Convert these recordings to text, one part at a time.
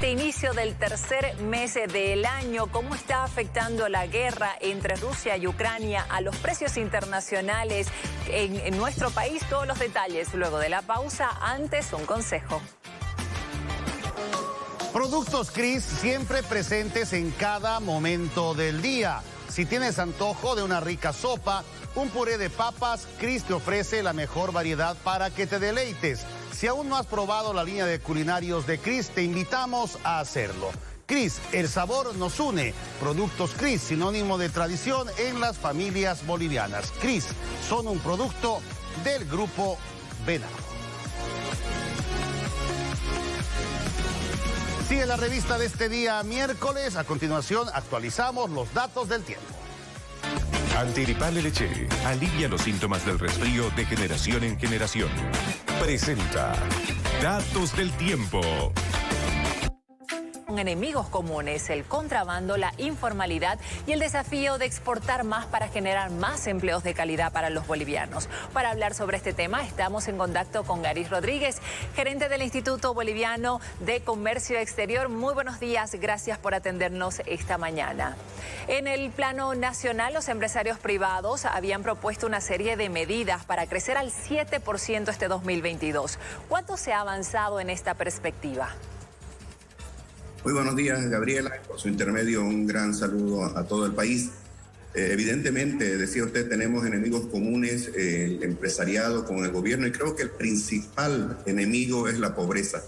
Este inicio del tercer mes del año, ¿cómo está afectando la guerra entre Rusia y Ucrania a los precios internacionales en nuestro país? Todos los detalles luego de la pausa. Antes, un consejo. Productos Cris siempre presentes en cada momento del día. Si tienes antojo de una rica sopa, un puré de papas, Cris te ofrece la mejor variedad para que te deleites. Si aún no has probado la línea de culinarios de Cris, te invitamos a hacerlo. Cris, el sabor nos une. Productos Cris, sinónimo de tradición en las familias bolivianas. Cris, son un producto del Grupo Venado. Sigue la revista de este día miércoles. A continuación actualizamos los datos del tiempo. Antigripal LC alivia los síntomas del resfrío de generación en generación. Presenta Datos del Tiempo. Enemigos comunes, el contrabando, la informalidad y el desafío de exportar más para generar más empleos de calidad para los bolivianos. Para hablar sobre este tema estamos en contacto con Garis Rodríguez, gerente del Instituto Boliviano de Comercio Exterior. Muy buenos días, gracias por atendernos esta mañana. En el plano nacional, los empresarios privados habían propuesto una serie de medidas para crecer al 7% este 2022. ¿Cuánto se ha avanzado en esta perspectiva? Muy buenos días, Gabriela. Por su intermedio, un gran saludo a todo el país. Evidentemente, decía usted, tenemos enemigos comunes, el empresariado con el gobierno, y creo que el principal enemigo es la pobreza.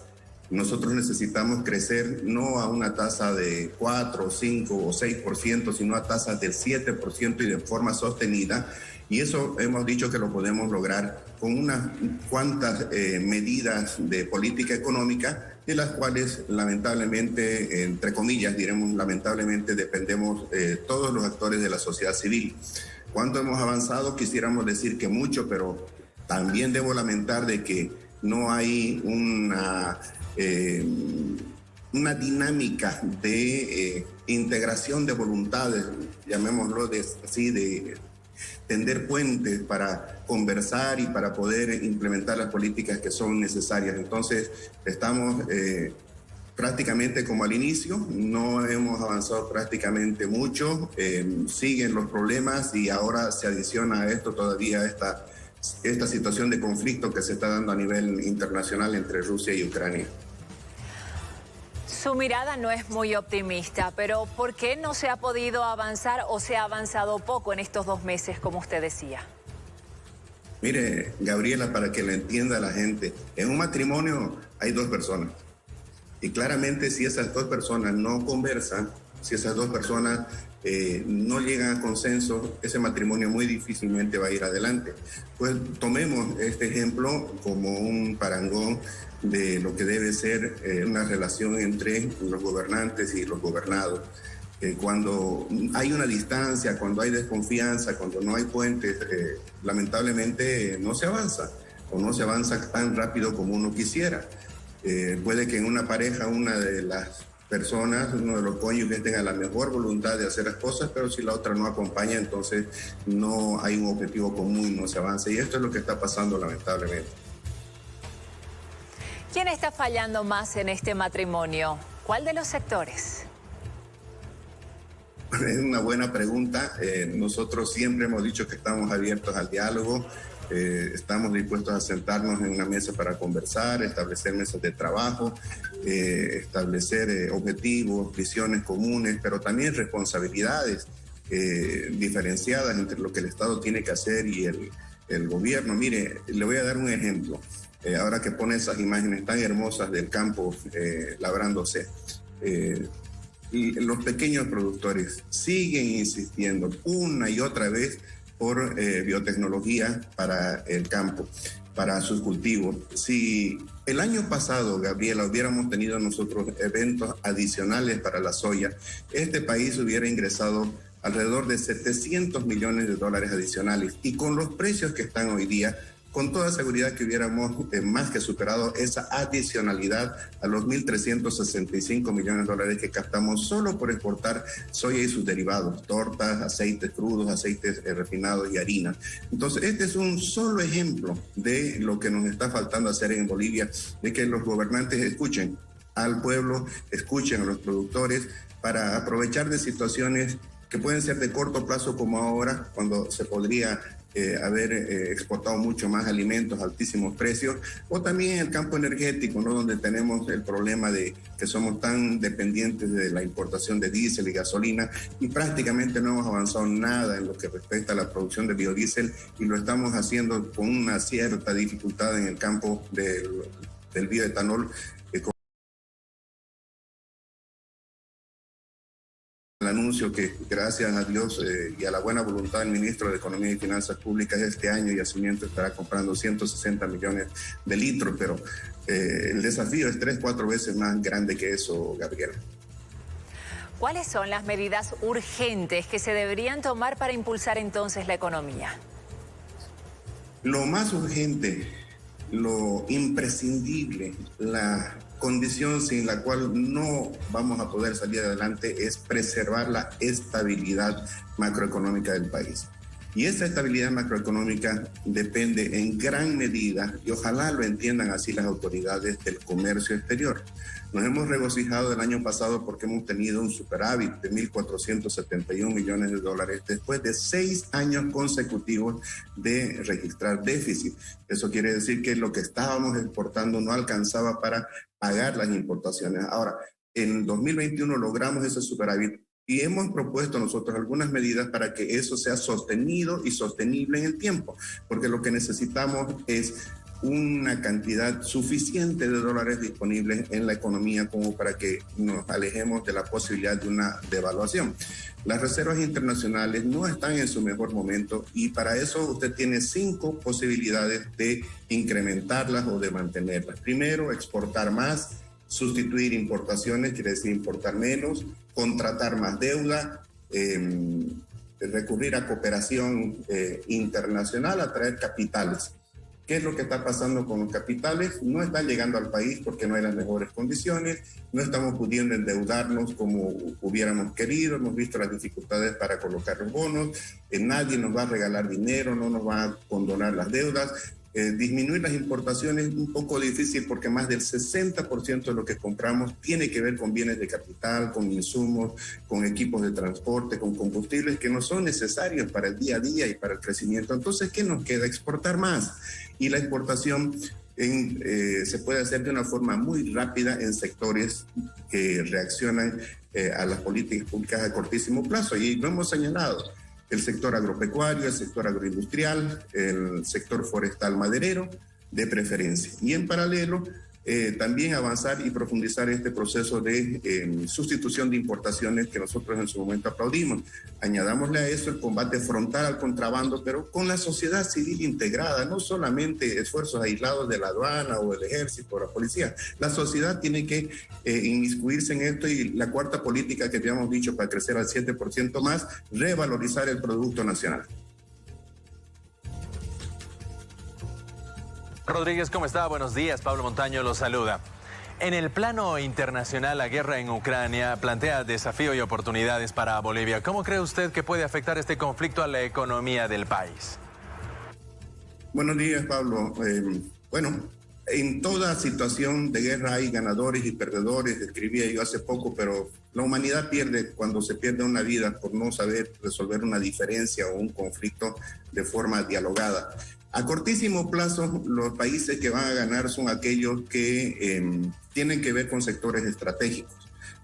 Nosotros necesitamos crecer no a una tasa de 4, 5 o 6%, sino a tasas del 7% y de forma sostenida. Y eso hemos dicho que lo podemos lograr con unas cuantas medidas de política económica, de las cuales lamentablemente, entre comillas, diremos lamentablemente, dependemos todos los actores de la sociedad civil. ¿Cuánto hemos avanzado? Quisiéramos decir que mucho, pero también debo lamentar de que no hay una dinámica de integración de voluntades, llamémoslo así, de tender puentes para conversar y para poder implementar las políticas que son necesarias. Entonces, estamos prácticamente como al inicio, no hemos avanzado prácticamente mucho, siguen los problemas y ahora se adiciona a esto todavía esta situación de conflicto que se está dando a nivel internacional entre Rusia y Ucrania. Su mirada no es muy optimista, pero ¿por qué no se ha podido avanzar o se ha avanzado poco en estos 2 meses, como usted decía? Mire, Gabriela, para que lo entienda la gente, en un matrimonio hay 2 personas. Y claramente si esas 2 personas no conversan, si esas 2 personas no llegan a consenso, ese matrimonio muy difícilmente va a ir adelante. Pues tomemos este ejemplo como un parangón de lo que debe ser una relación entre los gobernantes y los gobernados. Cuando hay una distancia, cuando hay desconfianza, cuando no hay puentes, lamentablemente no se avanza o no se avanza tan rápido como uno quisiera. Puede que en una pareja una de las personas, uno de los cónyuges tenga la mejor voluntad de hacer las cosas, pero si la otra no acompaña, entonces no hay un objetivo común y no se avanza. Y esto es lo que está pasando lamentablemente. ¿Quién está fallando más en este matrimonio? ¿Cuál de los sectores? Es una buena pregunta. Nosotros siempre hemos dicho que estamos abiertos al diálogo, estamos dispuestos a sentarnos en una mesa para conversar, establecer mesas de trabajo, establecer objetivos, visiones comunes, pero también responsabilidades diferenciadas entre lo que el Estado tiene que hacer y el gobierno. Mire, le voy a dar un ejemplo. Ahora que pone esas imágenes tan hermosas del campo labrándose, los pequeños productores siguen insistiendo una y otra vez por biotecnología para el campo, para sus cultivos. Si el año pasado, Gabriela, hubiéramos tenido nosotros eventos adicionales para la soya, este país hubiera ingresado alrededor de $700 millones adicionales. Y con los precios que están hoy día, con toda seguridad que hubiéramos más que superado esa adicionalidad a los 1.365 millones de dólares que captamos solo por exportar soya y sus derivados, tortas, aceites crudos, aceites refinados y harina. Entonces, este es un solo ejemplo de lo que nos está faltando hacer en Bolivia, de que los gobernantes escuchen al pueblo, escuchen a los productores para aprovechar de situaciones que pueden ser de corto plazo como ahora, cuando se podría haber exportado mucho más alimentos a altísimos precios, o también en el campo energético, ¿no? Donde tenemos el problema de que somos tan dependientes de la importación de diésel y gasolina y prácticamente no hemos avanzado nada en lo que respecta a la producción de biodiesel y lo estamos haciendo con una cierta dificultad en el campo del bioetanol. El anuncio que gracias a Dios y a la buena voluntad del ministro de Economía y Finanzas Públicas este año Yacimiento estará comprando 160 millones de litros, pero el desafío es 3-4 veces más grande que eso, Gabriela. ¿Cuáles son las medidas urgentes que se deberían tomar para impulsar entonces la economía? Lo más urgente, lo imprescindible, la condición sin la cual no vamos a poder salir adelante es preservar la estabilidad macroeconómica del país. Y esa estabilidad macroeconómica depende en gran medida, y ojalá lo entiendan así las autoridades, del comercio exterior. Nos hemos regocijado el año pasado porque hemos tenido un superávit de 1.471 millones de dólares después de 6 años consecutivos de registrar déficit. Eso quiere decir que lo que estábamos exportando no alcanzaba para pagar las importaciones. Ahora, en 2021 logramos ese superávit y hemos propuesto nosotros algunas medidas para que eso sea sostenido y sostenible en el tiempo, porque lo que necesitamos es una cantidad suficiente de dólares disponibles en la economía como para que nos alejemos de la posibilidad de una devaluación. Las reservas internacionales no están en su mejor momento y para eso usted tiene 5 posibilidades de incrementarlas o de mantenerlas. Primero, exportar más, sustituir importaciones, quiere decir importar menos, contratar más deuda, recurrir a cooperación internacional, atraer capitales. ¿Qué es lo que está pasando con los capitales? No están llegando al país porque no hay las mejores condiciones, no estamos pudiendo endeudarnos como hubiéramos querido, hemos visto las dificultades para colocar los bonos, nadie nos va a regalar dinero, no nos va a condonar las deudas. Disminuir las importaciones es un poco difícil porque más del 60% de lo que compramos tiene que ver con bienes de capital, con insumos, con equipos de transporte, con combustibles que no son necesarios para el día a día y para el crecimiento. Entonces, ¿qué nos queda? Exportar más. Y la exportación se puede hacer de una forma muy rápida en sectores que reaccionan a las políticas públicas a cortísimo plazo. Y lo hemos señalado. El sector agropecuario, el sector agroindustrial, el sector forestal maderero, de preferencia. Y en paralelo, también avanzar y profundizar este proceso de sustitución de importaciones que nosotros en su momento aplaudimos. Añadámosle a eso el combate frontal al contrabando, pero con la sociedad civil integrada, no solamente esfuerzos aislados de la aduana o del ejército o la policía. La sociedad tiene que inmiscuirse en esto y la cuarta política que habíamos dicho para crecer al 7% más, revalorizar el Producto Nacional. Rodríguez, ¿cómo está? Buenos días. Pablo Montaño lo saluda. En el plano internacional, la guerra en Ucrania plantea desafíos y oportunidades para Bolivia. ¿Cómo cree usted que puede afectar este conflicto a la economía del país? Buenos días, Pablo. Bueno, en toda situación de guerra hay ganadores y perdedores, escribía yo hace poco, pero la humanidad pierde cuando se pierde una vida por no saber resolver una diferencia o un conflicto de forma dialogada. A cortísimo plazo, los países que van a ganar son aquellos que tienen que ver con sectores estratégicos.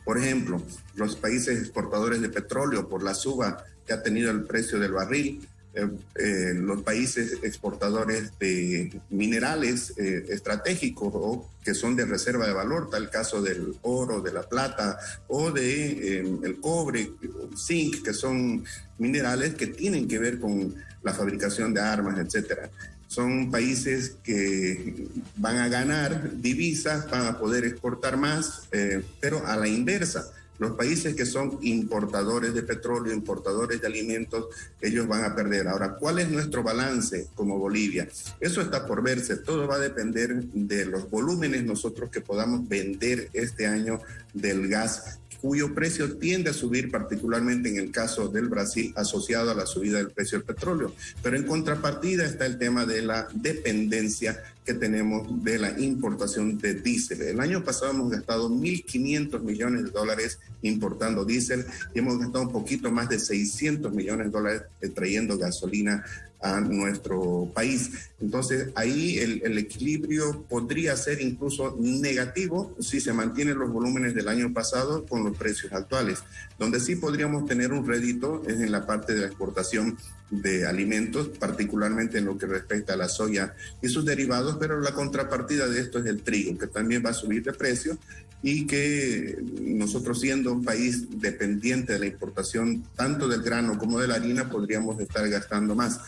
Por ejemplo, los países exportadores de petróleo por la suba que ha tenido el precio del barril, los países exportadores de minerales estratégicos o que son de reserva de valor, tal caso del oro, de la plata o de el cobre, zinc, que son minerales que tienen que ver con la fabricación de armas, etcétera. Son países que van a ganar divisas, van a poder exportar más, pero a la inversa. Los países que son importadores de petróleo, importadores de alimentos, ellos van a perder. Ahora, ¿cuál es nuestro balance como Bolivia? Eso está por verse. Todo va a depender de los volúmenes nosotros que podamos vender este año del gas cuyo precio tiende a subir, particularmente en el caso del Brasil, asociado a la subida del precio del petróleo. Pero en contrapartida está el tema de la dependencia que tenemos de la importación de diésel. El año pasado hemos gastado 1.500 millones de dólares importando diésel y hemos gastado un poquito más de 600 millones de dólares trayendo gasolina a nuestro país. Entonces, ahí el equilibrio podría ser incluso negativo si se mantienen los volúmenes del año pasado con los precios actuales. Donde sí podríamos tener un rédito es en la parte de la exportación de alimentos, particularmente en lo que respecta a la soya y sus derivados, pero la contrapartida de esto es el trigo, que también va a subir de precio y que nosotros, siendo un país dependiente de la importación tanto del grano como de la harina, podríamos estar gastando más.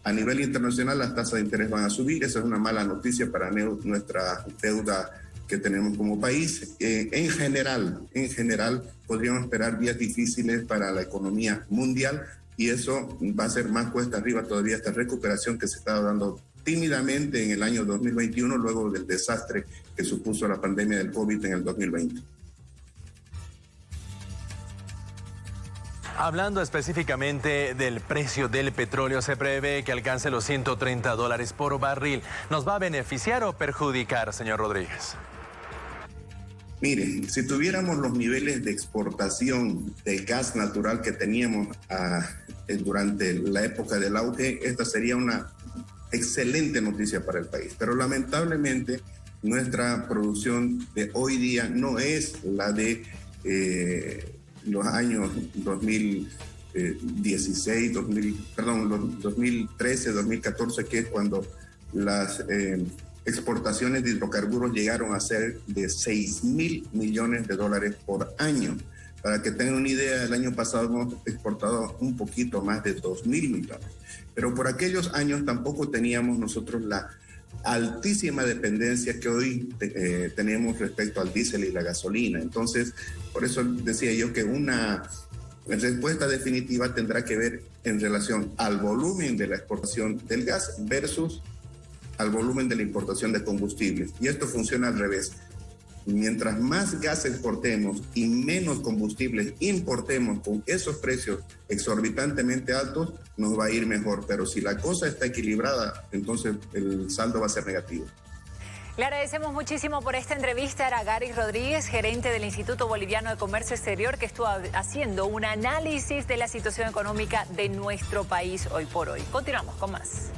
A nivel internacional las tasas de interés van a subir, esa es una mala noticia para nuestra deuda que tenemos como país. En general, podríamos esperar días difíciles para la economía mundial y eso va a ser más cuesta arriba todavía esta recuperación que se está dando tímidamente en el año 2021 luego del desastre que supuso la pandemia del COVID en el 2020. Hablando específicamente del precio del petróleo, se prevé que alcance los $130 por barril. ¿Nos va a beneficiar o perjudicar, señor Rodríguez? Miren, si tuviéramos los niveles de exportación de gas natural que teníamos durante la época del auge, esta sería una excelente noticia para el país. Pero lamentablemente nuestra producción de hoy día no es la de los años 2013, 2014, que es cuando las exportaciones de hidrocarburos llegaron a ser de 6.000 millones de dólares por año. Para que tengan una idea, el año pasado hemos exportado un poquito más de 2.000 millones. Pero por aquellos años tampoco teníamos nosotros la altísima dependencia que hoy tenemos respecto al diésel y la gasolina. Entonces, por eso decía yo que una respuesta definitiva tendrá que ver en relación al volumen de la exportación del gas versus al volumen de la importación de combustibles. Y esto funciona al revés. Mientras más gas exportemos y menos combustibles importemos con esos precios exorbitantemente altos, nos va a ir mejor. Pero si la cosa está equilibrada, entonces el saldo va a ser negativo. Le agradecemos muchísimo por esta entrevista a Gary Rodríguez, gerente del Instituto Boliviano de Comercio Exterior, que estuvo haciendo un análisis de la situación económica de nuestro país hoy por hoy. Continuamos con más.